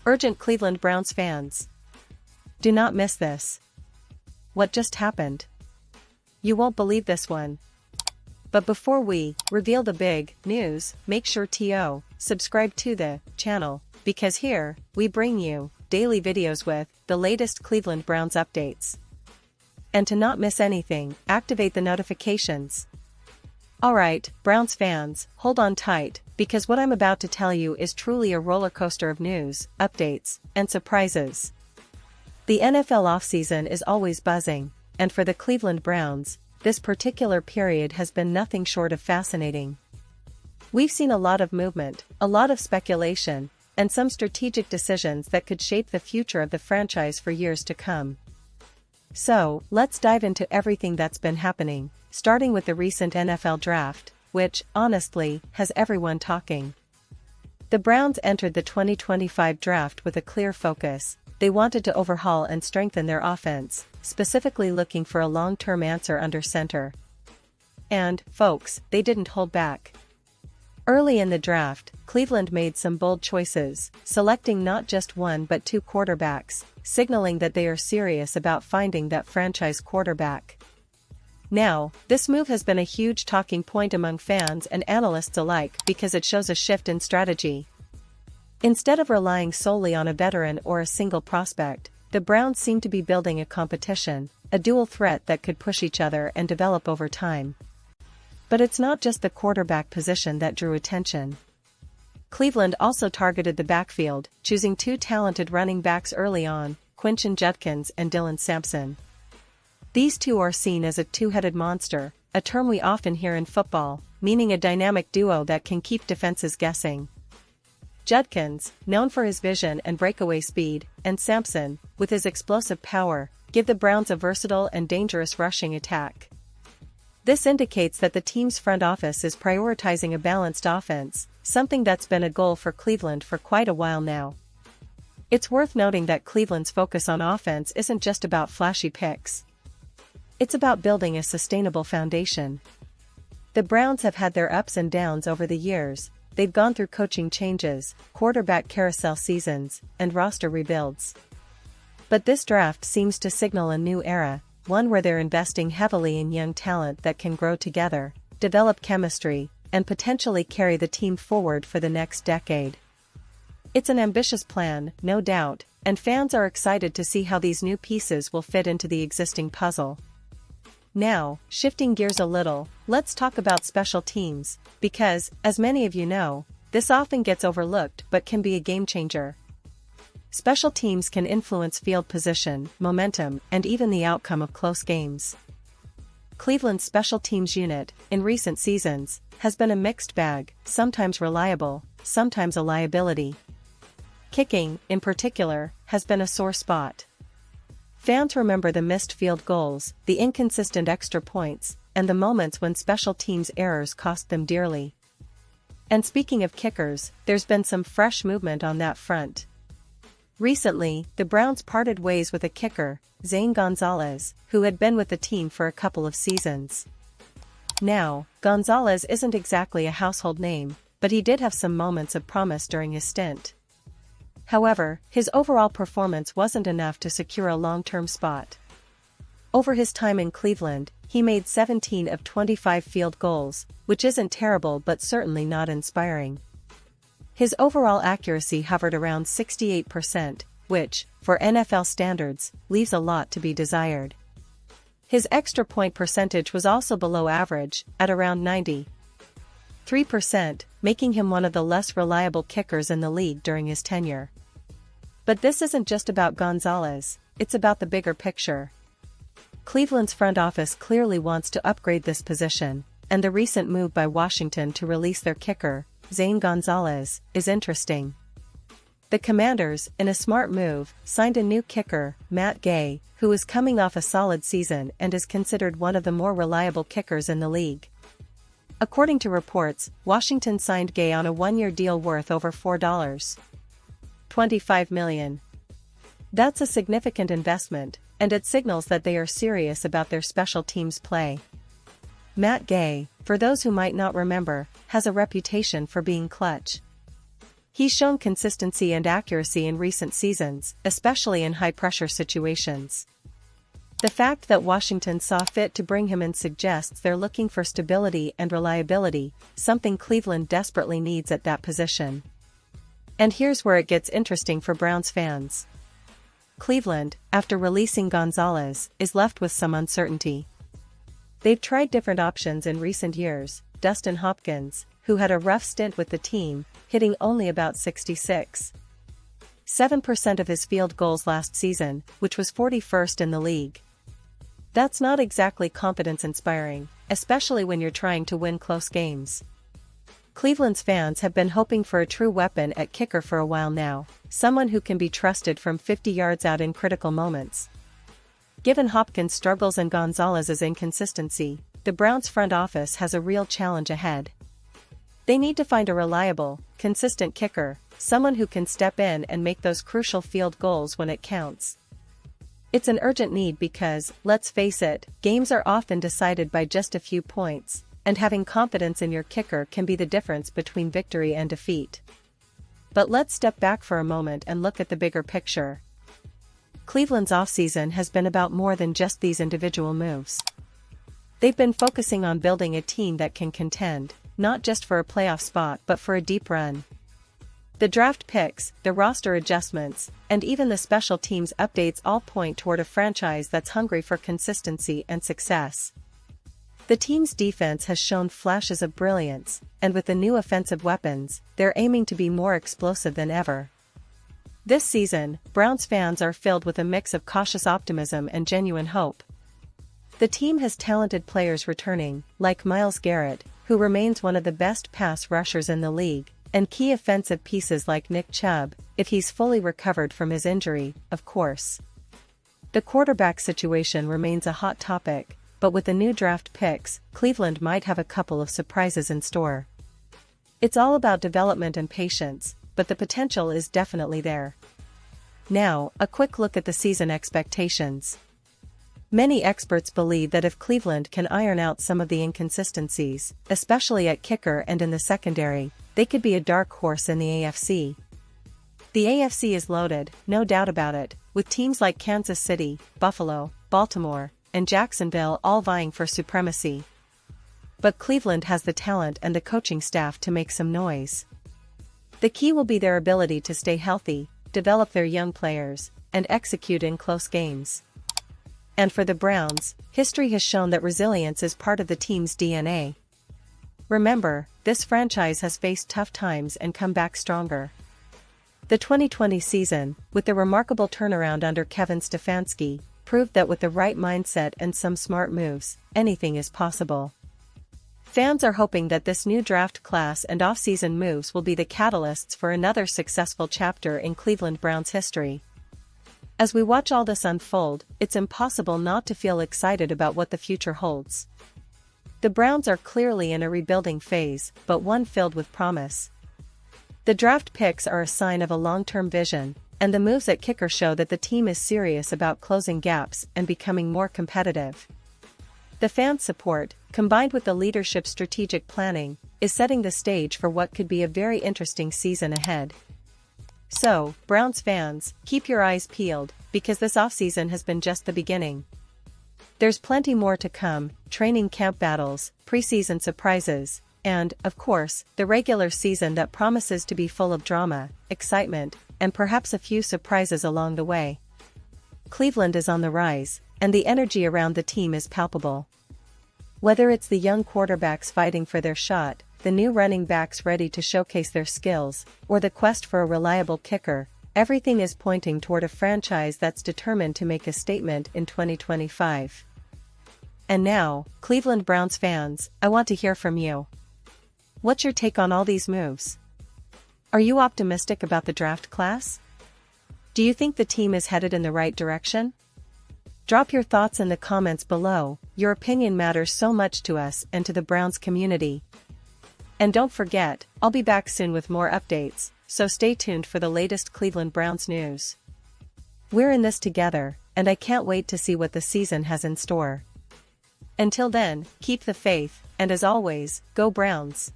Urgent Cleveland Browns fans. Do not miss this. What just happened? You won't believe this one. But before we reveal the big news, make sure to subscribe to the channel, because here, we bring you daily videos with the latest Cleveland Browns updates. And to not miss anything, activate the notifications. Alright, Browns fans, hold on tight, because what I'm about to tell you is truly a roller coaster of news, updates, and surprises. The NFL offseason is always buzzing, and for the Cleveland Browns, this particular period has been nothing short of fascinating. We've seen a lot of movement, a lot of speculation, and some strategic decisions that could shape the future of the franchise for years to come. So, let's dive into everything that's been happening, starting with the recent NFL draft, which, honestly, has everyone talking. The Browns entered the 2025 draft with a clear focus. They wanted to overhaul and strengthen their offense, specifically looking for a long-term answer under center. And, folks, they didn't hold back. Early in the draft, Cleveland made some bold choices, selecting not just one but two quarterbacks, signaling that they are serious about finding that franchise quarterback. Now, this move has been a huge talking point among fans and analysts alike because it shows a shift in strategy. Instead of relying solely on a veteran or a single prospect, the Browns seem to be building a competition, a dual threat that could push each other and develop over time. But it's not just the quarterback position that drew attention. Cleveland also targeted the backfield, choosing two talented running backs early on, Quinton Judkins and Dylan Sampson. These two are seen as a two-headed monster, a term we often hear in football, meaning a dynamic duo that can keep defenses guessing. Judkins, known for his vision and breakaway speed, and Sampson, with his explosive power, give the Browns a versatile and dangerous rushing attack. This indicates that the team's front office is prioritizing a balanced offense, something that's been a goal for Cleveland for quite a while now. It's worth noting that Cleveland's focus on offense isn't just about flashy picks. It's about building a sustainable foundation. The Browns have had their ups and downs over the years. They've gone through coaching changes, quarterback carousel seasons, and roster rebuilds. But this draft seems to signal a new era, one where they're investing heavily in young talent that can grow together, develop chemistry, and potentially carry the team forward for the next decade. It's an ambitious plan, no doubt, and fans are excited to see how these new pieces will fit into the existing puzzle. Now, shifting gears a little, let's talk about special teams, because, as many of you know, this often gets overlooked but can be a game-changer. Special teams can influence field position, momentum, and even the outcome of close games. Cleveland's special teams unit, in recent seasons, has been a mixed bag, sometimes reliable, sometimes a liability. Kicking, in particular, has been a sore spot. Fans remember the missed field goals, the inconsistent extra points, and the moments when special teams errors cost them dearly. And speaking of kickers, there's been some fresh movement on that front. Recently, the Browns parted ways with a kicker, Zane Gonzalez, who had been with the team for a couple of seasons. Now, Gonzalez isn't exactly a household name, but he did have some moments of promise during his stint. However, his overall performance wasn't enough to secure a long-term spot. Over his time in Cleveland, he made 17 of 25 field goals, which isn't terrible but certainly not inspiring. His overall accuracy hovered around 68%, which, for NFL standards, leaves a lot to be desired. His extra point percentage was also below average, at around 93%, making him one of the less reliable kickers in the league during his tenure. But this isn't just about Gonzalez, it's about the bigger picture. Cleveland's front office clearly wants to upgrade this position, and the recent move by Washington to release their kicker, Zane Gonzalez, is interesting. The Commanders, in a smart move, signed a new kicker, Matt Gay, who is coming off a solid season and is considered one of the more reliable kickers in the league. According to reports, Washington signed Gay on a one-year deal worth over $4.25 million. That's a significant investment, and it signals that they are serious about their special teams play. Matt Gay, for those who might not remember, has a reputation for being clutch. He's shown consistency and accuracy in recent seasons, especially in high-pressure situations. The fact that Washington saw fit to bring him in suggests they're looking for stability and reliability, something Cleveland desperately needs at that position. And here's where it gets interesting for Browns fans. Cleveland, after releasing Gonzalez, is left with some uncertainty. They've tried different options in recent years. Dustin Hopkins, who had a rough stint with the team, hitting only about 66.7% of his field goals last season, which was 41st in the league. That's not exactly confidence-inspiring, especially when you're trying to win close games. Cleveland's fans have been hoping for a true weapon at kicker for a while now, someone who can be trusted from 50 yards out in critical moments. Given Hopkins' struggles and Gonzalez's inconsistency, the Browns front office has a real challenge ahead. They need to find a reliable, consistent kicker, someone who can step in and make those crucial field goals when it counts. It's an urgent need because, let's face it, games are often decided by just a few points, and having confidence in your kicker can be the difference between victory and defeat. But let's step back for a moment and look at the bigger picture. Cleveland's offseason has been about more than just these individual moves. They've been focusing on building a team that can contend, not just for a playoff spot but for a deep run. The draft picks, the roster adjustments, and even the special teams updates all point toward a franchise that's hungry for consistency and success. The team's defense has shown flashes of brilliance, and with the new offensive weapons, they're aiming to be more explosive than ever. This season, Browns fans are filled with a mix of cautious optimism and genuine hope. The team has talented players returning, like Myles Garrett, who remains one of the best pass rushers in the league, and key offensive pieces like Nick Chubb, if he's fully recovered from his injury, of course. The quarterback situation remains a hot topic, but with the new draft picks, Cleveland might have a couple of surprises in store. It's all about development and patience, but the potential is definitely there. Now, a quick look at the season expectations. Many experts believe that if Cleveland can iron out some of the inconsistencies, especially at kicker and in the secondary, they could be a dark horse in the AFC. The AFC is loaded, no doubt about it, with teams like Kansas City, Buffalo, Baltimore, and Jacksonville all vying for supremacy. But Cleveland has the talent and the coaching staff to make some noise. The key will be their ability to stay healthy, develop their young players, and execute in close games. And for the Browns, history has shown that resilience is part of the team's DNA. Remember, this franchise has faced tough times and come back stronger. The 2020 season, with the remarkable turnaround under Kevin Stefanski, proved that with the right mindset and some smart moves, anything is possible. Fans are hoping that this new draft class and offseason moves will be the catalysts for another successful chapter in Cleveland Browns history. As we watch all this unfold, it's impossible not to feel excited about what the future holds. The Browns are clearly in a rebuilding phase, but one filled with promise. The draft picks are a sign of a long-term vision, and the moves at kicker show that the team is serious about closing gaps and becoming more competitive. The fan support, combined with the leadership's strategic planning, is setting the stage for what could be a very interesting season ahead. So, Browns fans, keep your eyes peeled, because this offseason has been just the beginning. There's plenty more to come: training camp battles, preseason surprises, and, of course, the regular season that promises to be full of drama, excitement, and perhaps a few surprises along the way. Cleveland is on the rise, and the energy around the team is palpable. Whether it's the young quarterbacks fighting for their shot, the new running backs ready to showcase their skills, or the quest for a reliable kicker, everything is pointing toward a franchise that's determined to make a statement in 2025. And now, Cleveland Browns fans, I want to hear from you. What's your take on all these moves? Are you optimistic about the draft class? Do you think the team is headed in the right direction? Drop your thoughts in the comments below. Your opinion matters so much to us and to the Browns community. And don't forget, I'll be back soon with more updates, so stay tuned for the latest Cleveland Browns news. We're in this together, and I can't wait to see what the season has in store. Until then, keep the faith, and as always, go Browns!